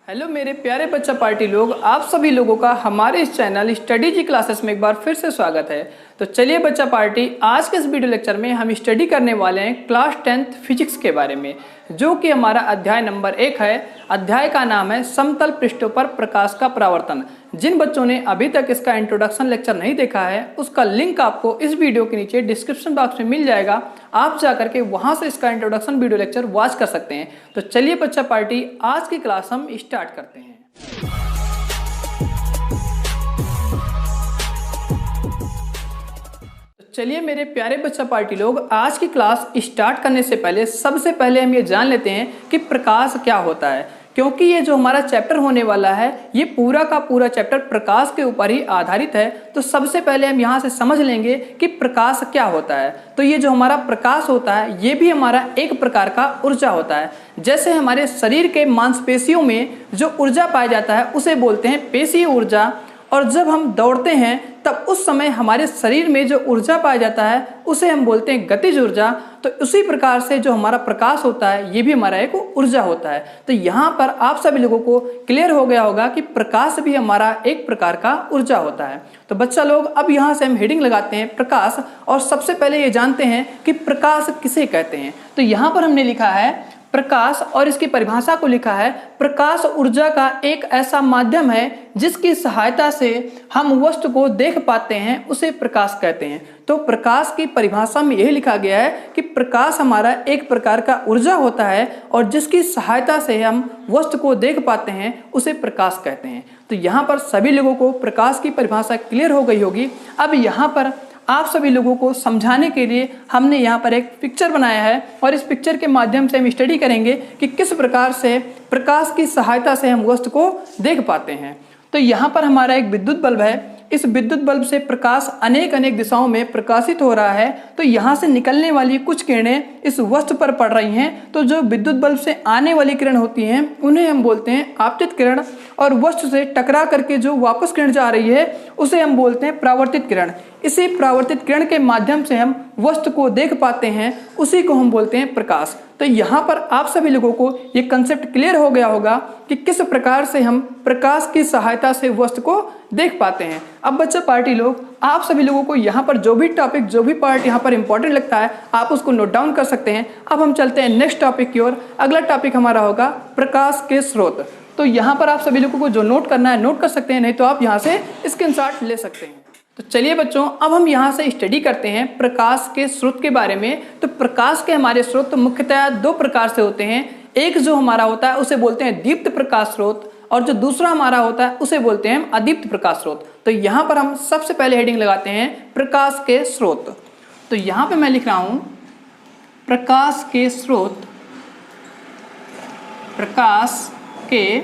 Hello मेरे प्यारे बच्चा पार्टी लोग, आप सभी लोगों का हमारे इस चैनल स्टडी जी क्लासेस में एक बार फिर से स्वागत है। तो चलिए बच्चा पार्टी, आज के इस वीडियो लेक्चर में हम स्टडी करने वाले हैं क्लास 10th फिजिक्स के बारे में, जो कि हमारा अध्याय नंबर 1 है। अध्याय का नाम है समतल पृष्ठों पर प्रकाश का परावर्तन। जिन बच्चों ने अभी तक इसका इंट्रोडक्शन लेक्चर नहीं देखा है, उसका लिंक आपको इस वीडियो के नीचे डिस्क्रिप्शन बॉक्स में मिल जाएगा। आप जाकर के वहां से इसका इंट्रोडक्शन वीडियो लेक्चर वॉच कर सकते हैं। तो चलिए बच्चा पार्टी, आज की क्लास हम स्टार्ट करते हैं। चलिए मेरे प्यारे बच्चा पार्टी लोग, आज की क्लास स्टार्ट करने से पहले सबसे पहले हम ये जान लेते हैं कि प्रकाश क्या होता है, क्योंकि ये जो हमारा चैप्टर होने वाला है ये पूरा का पूरा चैप्टर प्रकाश के ऊपर ही आधारित है। तो सबसे पहले हम यहाँ से समझ लेंगे कि प्रकाश क्या होता है। तो ये जो हमारा प्रकाश होता है ये भी हमारा एक प्रकार का ऊर्जा होता है। जैसे हमारे शरीर के मांसपेशियों में जो ऊर्जा पाया जाता है उसे बोलते हैं पेशीय ऊर्जा, और जब हम दौड़ते हैं तब उस समय हमारे शरीर में जो ऊर्जा पाया जाता है उसे हम बोलते हैं गतिज ऊर्जा। तो उसी प्रकार से जो हमारा प्रकाश होता है ये भी हमारा एक ऊर्जा होता है। तो यहाँ पर आप सभी लोगों को क्लियर हो गया होगा कि प्रकाश भी हमारा एक प्रकार का ऊर्जा होता है। तो बच्चा लोग, अब यहाँ से हम हेडिंग लगाते हैं प्रकाश, और सबसे पहले ये जानते हैं कि प्रकाश किसे कहते हैं। तो यहाँ पर हमने लिखा है प्रकाश, और इसकी परिभाषा को लिखा है प्रकाश ऊर्जा का एक ऐसा माध्यम है जिसकी सहायता से हम वस्तु को देख पाते हैं, उसे प्रकाश कहते हैं। तो प्रकाश की परिभाषा में यही लिखा गया है कि प्रकाश हमारा एक प्रकार का ऊर्जा होता है और जिसकी सहायता से हम वस्तु को देख पाते हैं उसे प्रकाश कहते हैं। तो यहाँ पर सभी लोगों को प्रकाश की परिभाषा क्लियर हो गई होगी। अब यहाँ पर आप सभी लोगों को समझाने के लिए हमने यहाँ पर एक पिक्चर बनाया है, और इस पिक्चर के माध्यम से हम स्टडी करेंगे कि किस प्रकार से प्रकाश की सहायता से हम वस्तु को देख पाते हैं। तो यहाँ पर हमारा एक विद्युत बल्ब है। इस विद्युत बल्ब से प्रकाश अनेक दिशाओं में प्रकाशित हो रहा है। तो यहाँ से निकलने वाली कुछ किरणें इस वस्तु पर पड़ रही हैं। तो जो विद्युत बल्ब से आने वाली किरण होती हैं उन्हें हम बोलते हैं आपतित किरण, और वस्तु से टकरा करके जो वापस किरण जा रही है उसे हम बोलते हैं परावर्तित किरण। इसी परावर्तित किरण के माध्यम से हम वस्तु को देख पाते हैं, उसी को हम बोलते हैं प्रकाश। तो यहाँ पर आप सभी लोगों को ये कंसेप्ट क्लियर हो गया होगा कि किस प्रकार से हम प्रकाश की सहायता से वस्तु को देख पाते हैं। अब बच्चा पार्टी लोग, आप सभी लोगों को यहाँ पर जो भी टॉपिक, जो भी पार्ट यहाँ पर इंपॉर्टेंट लगता है आप उसको नोट डाउन कर सकते हैं। अब हम चलते हैं नेक्स्ट टॉपिक की ओर। अगला टॉपिक हमारा होगा प्रकाश के स्रोत। तो यहाँ पर आप सभी लोगों को जो नोट करना है नोट कर सकते हैं, नहीं तो आप यहाँ से स्क्रीनशॉट ले सकते हैं। तो चलिए बच्चों, अब हम यहाँ से स्टडी करते हैं प्रकाश के स्रोत के बारे में। तो प्रकाश के हमारे स्रोत मुख्यतः दो प्रकार से होते हैं। एक जो हमारा होता है उसे बोलते हैं दीप्त प्रकाश स्रोत, और जो दूसरा हमारा होता है उसे बोलते हैं अदीप्त प्रकाश स्रोत। तो यहाँ पर हम सबसे पहले हेडिंग लगाते हैं प्रकाश के स्रोत। तो यहाँ पे मैं लिख रहा हूँ प्रकाश के स्रोत। प्रकाश के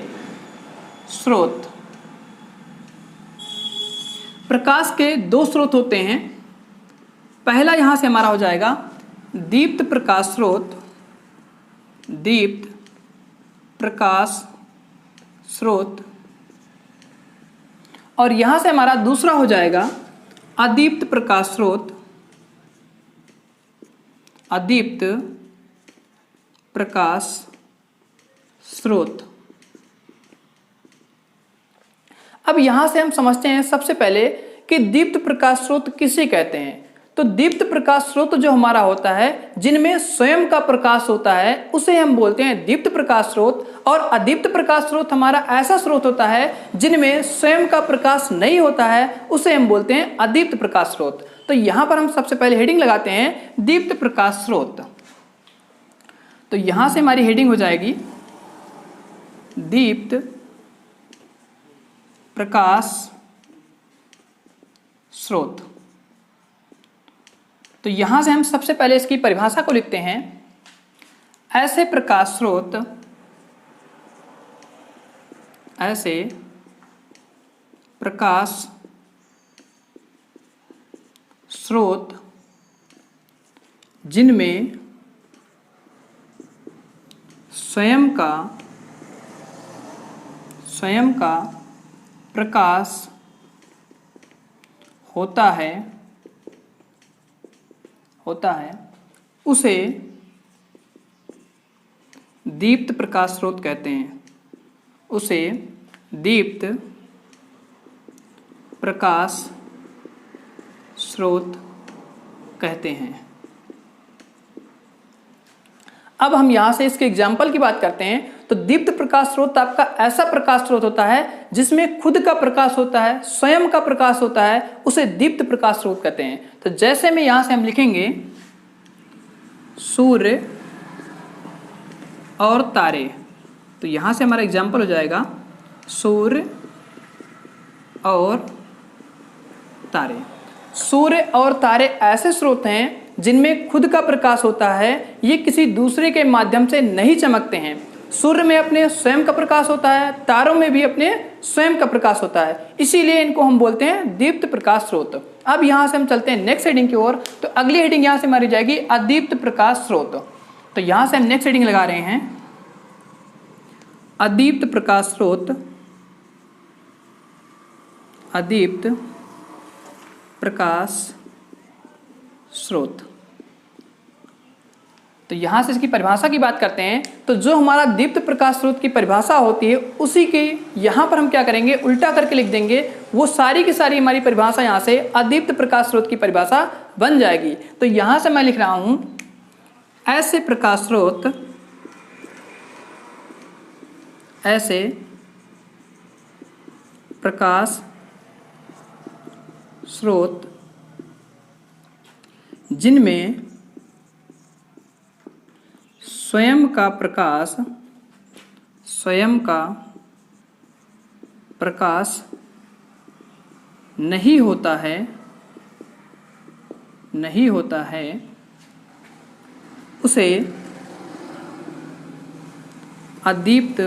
स्रोत। प्रकाश के दो स्रोत होते हैं। पहला यहां से हमारा हो जाएगा दीप्त प्रकाश स्रोत। दीप्त प्रकाश स्रोत। और यहां से हमारा दूसरा हो जाएगा अदीप्त प्रकाश स्रोत। अदीप्त प्रकाश स्रोत। अब यहां से हम समझते हैं सबसे पहले कि दीप्त प्रकाश स्रोत किसे कहते हैं। तो दीप्त प्रकाश स्रोत जो हमारा होता है जिनमें स्वयं का प्रकाश होता है उसे हम बोलते हैं दीप्त प्रकाश स्रोत, और अदीप्त प्रकाश स्रोत हमारा ऐसा स्रोत होता है जिनमें स्वयं का प्रकाश नहीं होता है, उसे हम बोलते हैं अदीप्त प्रकाश स्रोत। तो यहां पर हम सबसे पहले हेडिंग लगाते हैं दीप्त प्रकाश स्रोत। तो यहां से हमारी हेडिंग हो जाएगी दीप्त प्रकाश स्रोत। तो यहां से हम सबसे पहले इसकी परिभाषा को लिखते हैं। ऐसे प्रकाश स्रोत, ऐसे प्रकाश स्रोत जिनमें स्वयं का प्रकाश होता है उसे दीप्त प्रकाश स्रोत कहते हैं। उसे दीप्त प्रकाश स्रोत कहते हैं। अब हम यहाँ से इसके एग्जाम्पल की बात करते हैं। तो दीप्त प्रकाश स्रोत आपका ऐसा प्रकाश स्रोत होता है जिसमें खुद का प्रकाश होता है, स्वयं का प्रकाश होता है, उसे दीप्त प्रकाश स्रोत कहते हैं। तो जैसे में यहाँ से हम लिखेंगे सूर्य और तारे, तो यहाँ से हमारा एग्जाम्पल हो जाएगा सूर्य और तारे। सूर्य और तारे ऐसे स्रोत हैं जिनमें खुद का प्रकाश होता है, ये किसी दूसरे के माध्यम से नहीं चमकते हैं। सूर्य में अपने स्वयं का प्रकाश होता है, तारों में भी अपने स्वयं का प्रकाश होता है, इसीलिए इनको हम बोलते हैं दीप्त प्रकाश स्रोत। अब यहाँ से हम चलते हैं नेक्स्ट हेडिंग की ओर। तो अगली हेडिंग यहाँ से हमारी जाएगी अदीप्त प्रकाश स्रोत। तो यहाँ से हम नेक्स्ट हेडिंग लगा रहे हैं अदीप्त प्रकाश स्रोत, अदीप्त प्रकाश स्रोत। तो यहां से इसकी परिभाषा की बात करते हैं। तो जो हमारा दीप्त प्रकाश स्रोत की परिभाषा होती है उसी के यहां पर हम क्या करेंगे, उल्टा करके लिख देंगे। वो सारी की सारी हमारी परिभाषा यहां से अदीप्त प्रकाश स्रोत की परिभाषा बन जाएगी। तो यहां से मैं लिख रहा हूं ऐसे प्रकाश स्रोत, ऐसे प्रकाश स्रोत जिनमें स्वयं का प्रकाश नहीं होता है, उसे अदीप्त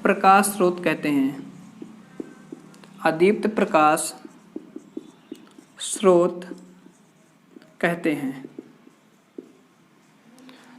प्रकाश स्रोत कहते हैं। अदीप्त प्रकाश स्रोत कहते हैं।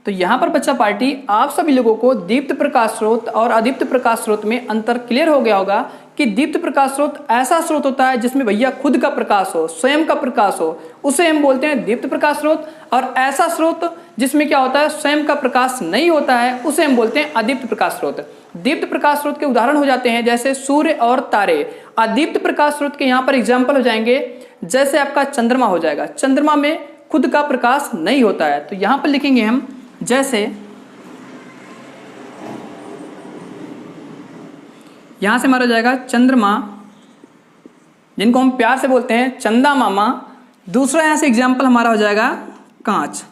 तो यहां पर बच्चा पार्टी आप सभी लोगों को दीप्त प्रकाश स्रोत और अदीप्त प्रकाश स्रोत में अंतर क्लियर हो गया होगा कि दीप्त प्रकाश स्रोत ऐसा स्रोत होता है जिसमें भैया खुद का प्रकाश हो, स्वयं का प्रकाश हो, उसे हम बोलते हैं दीप्त प्रकाश स्रोत। और ऐसा स्रोत जिसमें क्या होता है, स्वयं का प्रकाश नहीं होता है, उसे हम बोलते हैं अदीप्त प्रकाश स्रोत। दीप्त प्रकाश स्रोत के उदाहरण हो जाते हैं जैसे सूर्य और तारे। अदीप्त प्रकाश स्रोत के यहाँ पर एग्जाम्पल हो जाएंगे जैसे आपका चंद्रमा हो जाएगा। चंद्रमा में खुद का प्रकाश नहीं होता है, तो यहां पर लिखेंगे हम जैसे, यहां से हमारा हो जाएगा चंद्रमा, जिनको हम प्यार से बोलते हैं चंदा मामा। दूसरा यहां से एग्जाम्पल हमारा हो जाएगा कांच।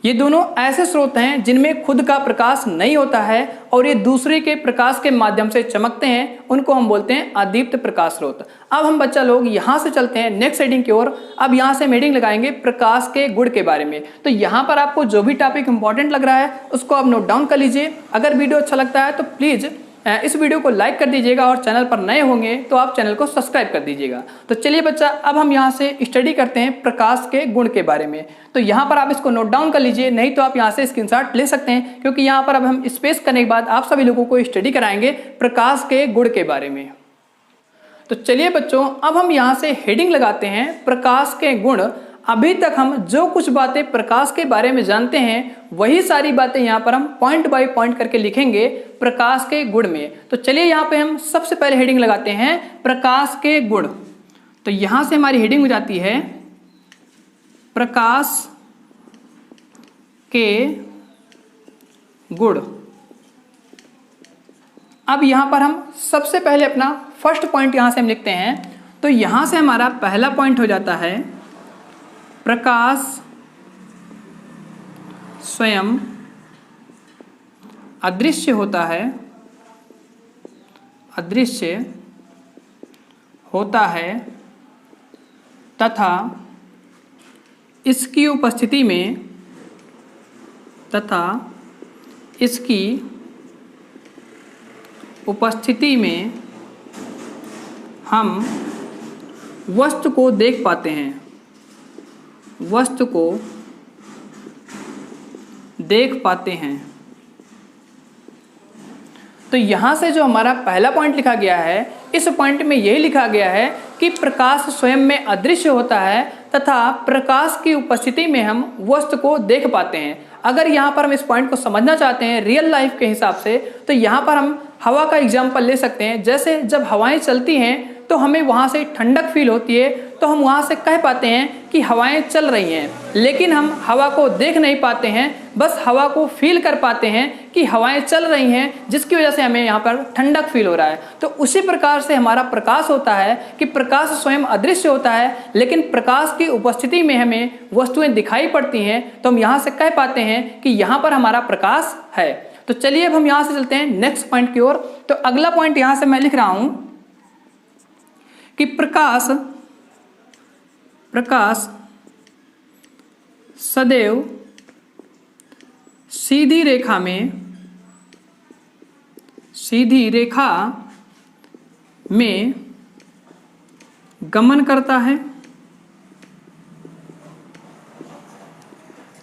ये दोनों ऐसे स्रोत हैं जिनमें खुद का प्रकाश नहीं होता है और ये दूसरे के प्रकाश के माध्यम से चमकते हैं, उनको हम बोलते हैं अदीप्त प्रकाश स्रोत। अब हम बच्चा लोग यहाँ से चलते हैं नेक्स्ट हेडिंग की ओर। अब यहाँ से हम हेडिंग लगाएंगे प्रकाश के गुण के बारे में। तो यहाँ पर आपको जो भी टॉपिक इंपॉर्टेंट लग रहा है उसको आप नोट डाउन कर लीजिए। अगर वीडियो अच्छा लगता है तो प्लीज़ इस वीडियो को लाइक कर दीजिएगा और चैनल पर नए होंगे तो आप चैनल को सब्सक्राइब कर दीजिएगा। तो चलिए बच्चा, अब हम यहाँ से स्टडी करते हैं प्रकाश के गुण के बारे में। तो यहाँ पर आप इसको नोट डाउन कर लीजिए, नहीं तो आप यहाँ से स्क्रीनशॉट ले सकते हैं, क्योंकि यहाँ पर अब हम स्पेस करने के बाद आप सभी लोगों को स्टडी कराएंगे प्रकाश के गुण के बारे में। तो चलिए बच्चों, अब हम यहाँ से हेडिंग लगाते हैं प्रकाश के गुण। अभी तक हम जो कुछ बातें प्रकाश के बारे में जानते हैं वही सारी बातें यहाँ पर हम पॉइंट बाय पॉइंट करके लिखेंगे प्रकाश के गुण में। तो चलिए यहाँ पे हम सबसे पहले हेडिंग लगाते हैं प्रकाश के गुण। तो यहाँ से हमारी हेडिंग हो जाती है प्रकाश के गुण। अब यहाँ पर हम सबसे पहले अपना फर्स्ट पॉइंट यहाँ से हम लिखते हैं। तो यहाँ से हमारा पहला पॉइंट हो जाता है प्रकाश स्वयं अदृश्य होता है, अदृश्य होता है तथा इसकी उपस्थिति में, तथा इसकी उपस्थिति में हम वस्तु को देख पाते हैं, वस्तु को देख पाते हैं। तो यहां से जो हमारा पहला पॉइंट लिखा गया है, इस पॉइंट में यही लिखा गया है कि प्रकाश स्वयं में अदृश्य होता है तथा प्रकाश की उपस्थिति में हम वस्तु को देख पाते हैं। अगर यहाँ पर हम इस पॉइंट को समझना चाहते हैं रियल लाइफ के हिसाब से, तो यहाँ पर हम हवा का एग्जाम्पल ले सकते हैं। जैसे जब हवाएं चलती हैं तो हमें वहाँ से ठंडक फील होती है, तो हम वहाँ से कह पाते हैं कि हवाएं चल रही हैं, लेकिन हम हवा को देख नहीं पाते हैं, बस हवा को फील कर पाते हैं कि हवाएं चल रही हैं, जिसकी वजह से हमें यहाँ पर ठंडक फील हो रहा है। तो उसी प्रकार से हमारा प्रकाश होता है कि प्रकाश स्वयं अदृश्य होता है, लेकिन प्रकाश की उपस्थिति में हमें वस्तुएं दिखाई पड़ती हैं, तो हम यहाँ से कह पाते हैं कि यहाँ पर हमारा प्रकाश है। तो चलिए अब हम यहाँ से चलते हैं नेक्स्ट पॉइंट की ओर। तो अगला पॉइंट यहाँ से मैं लिख रहा हूं कि प्रकाश सदैव सीधी रेखा में गमन करता है।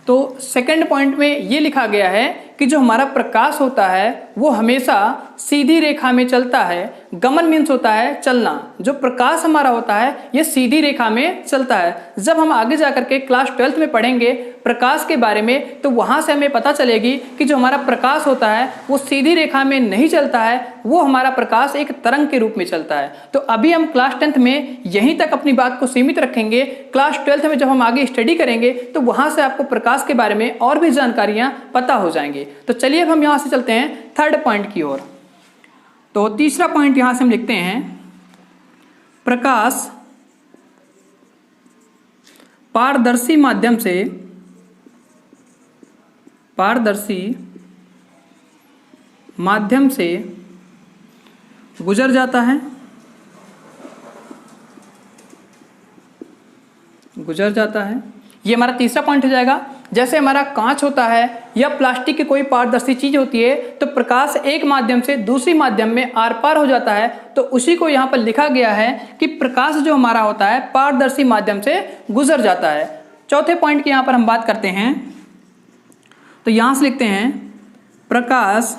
तो सेकंड पॉइंट में ये लिखा गया है कि जो हमारा प्रकाश होता है वो हमेशा सीधी रेखा में चलता है। गमन मीन्स होता है चलना। जो प्रकाश हमारा होता है ये सीधी रेखा में चलता है। जब हम आगे जाकर के क्लास 12th में पढ़ेंगे प्रकाश के बारे में, तो वहां से हमें पता चलेगी कि जो हमारा प्रकाश होता है वो सीधी रेखा में नहीं चलता है, वो हमारा प्रकाश एक तरंग के रूप में चलता है। तो अभी हम क्लास 10th में यहीं तक अपनी बात को सीमित रखेंगे। क्लास 12th में जब हम आगे स्टडी करेंगे तो वहां से आपको प्रकाश के बारे में और भी जानकारियां पता हो जाएंगी। तो चलिए अब हम यहां से चलते हैं थर्ड पॉइंट की ओर। तो तीसरा पॉइंट यहां से हम लिखते हैं, प्रकाश पारदर्शी माध्यम से गुजर जाता है। ये हमारा तीसरा पॉइंट हो जाएगा। जैसे हमारा कांच होता है या प्लास्टिक की कोई पारदर्शी चीज होती है, तो प्रकाश एक माध्यम से दूसरी माध्यम में आर पार हो जाता है। तो उसी को यहाँ पर लिखा गया है कि प्रकाश जो हमारा होता है पारदर्शी माध्यम से गुजर जाता है। चौथे पॉइंट की यहाँ पर हम बात करते हैं, तो यहाँ से लिखते हैं, प्रकाश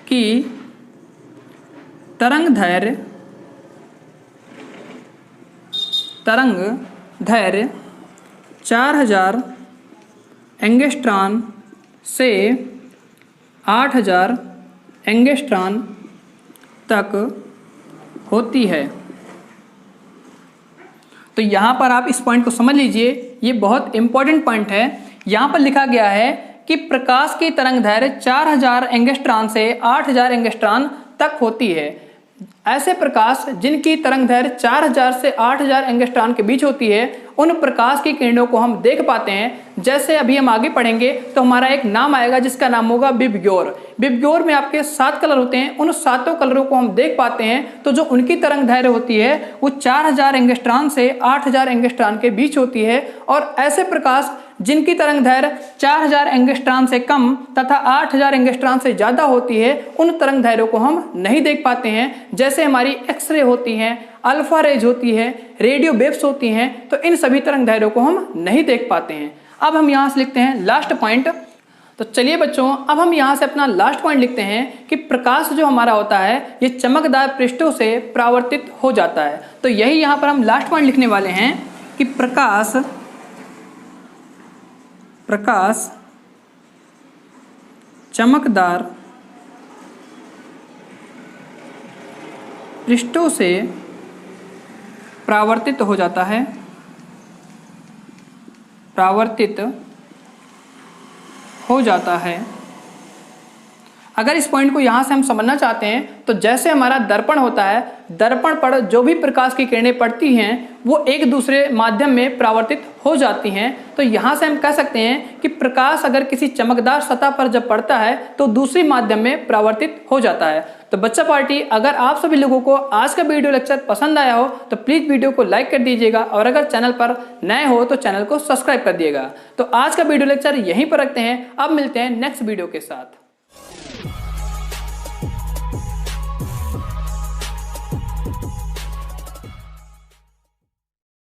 की तरंग दैर्घ्य 4000 एंगस्ट्रॉन से 8000 एंगस्ट्रॉन तक होती है। तो यहाँ पर आप इस पॉइंट को समझ लीजिए, ये बहुत इंपॉर्टेंट पॉइंट है। यहाँ पर लिखा गया है कि प्रकाश की तरंग दैर्घ्य 4000 एंगस्ट्रॉन से 8000 एंगस्ट्रॉन तक होती है। ऐसे प्रकाश जिनकी तरंग दैर्घ्य 4000 से 8000 एंगस्ट्रॉन के बीच होती है, उन प्रकाश की किरणों को हम देख पाते हैं। जैसे अभी हम आगे पढ़ेंगे तो हमारा एक नाम आएगा जिसका नाम होगा विबग्योर। विबग्योर में आपके 7 कलर होते हैं, उन 7 कलरों को हम देख पाते हैं। तो जो उनकी तरंग दैर्घ्य होती है वो 4000 एंगस्ट्रॉन से 8000 एंगस्ट्रॉन के बीच होती है। और ऐसे प्रकाश जिनकी तरंग दैर्घ्य 4000 एंगस्ट्रॉन से कम तथा 8000 एंगस्ट्रॉन से ज्यादा होती है, उन तरंग दैर्घ्यों को हम नहीं देख पाते हैं। जैसे हमारी एक्सरे होती हैं, अल्फा रेज होती है, रेडियो वेव्स होती हैं, तो इन सभी तरंग दैर्घ्यों को हम नहीं देख पाते हैं। अब हम यहाँ से लिखते हैं लास्ट पॉइंट। तो चलिए बच्चों, अब हम यहाँ से अपना लास्ट पॉइंट लिखते हैं कि प्रकाश जो हमारा होता है ये चमकदार पृष्ठों से परावर्तित हो जाता है। तो यही यहाँ पर हम लास्ट पॉइंट लिखने वाले हैं कि प्रकाश चमकदार पृष्ठों से परावर्तित हो जाता है। अगर इस पॉइंट को यहाँ से हम समझना चाहते हैं, तो जैसे हमारा दर्पण होता है, दर्पण पर जो भी प्रकाश की किरणें पड़ती हैं वो एक दूसरे माध्यम में परावर्तित हो जाती हैं। तो यहाँ से हम कह सकते हैं कि प्रकाश अगर किसी चमकदार सतह पर जब पड़ता है तो दूसरी माध्यम में परावर्तित हो जाता है। तो बच्चा पार्टी, अगर आप सभी लोगों को आज का वीडियो लेक्चर पसंद आया हो तो प्लीज़ वीडियो को लाइक कर दीजिएगा, और अगर चैनल पर नए हो तो चैनल को सब्सक्राइब कर दिएगा। तो आज का वीडियो लेक्चर यहीं पर रखते हैं, अब मिलते हैं नेक्स्ट वीडियो के साथ।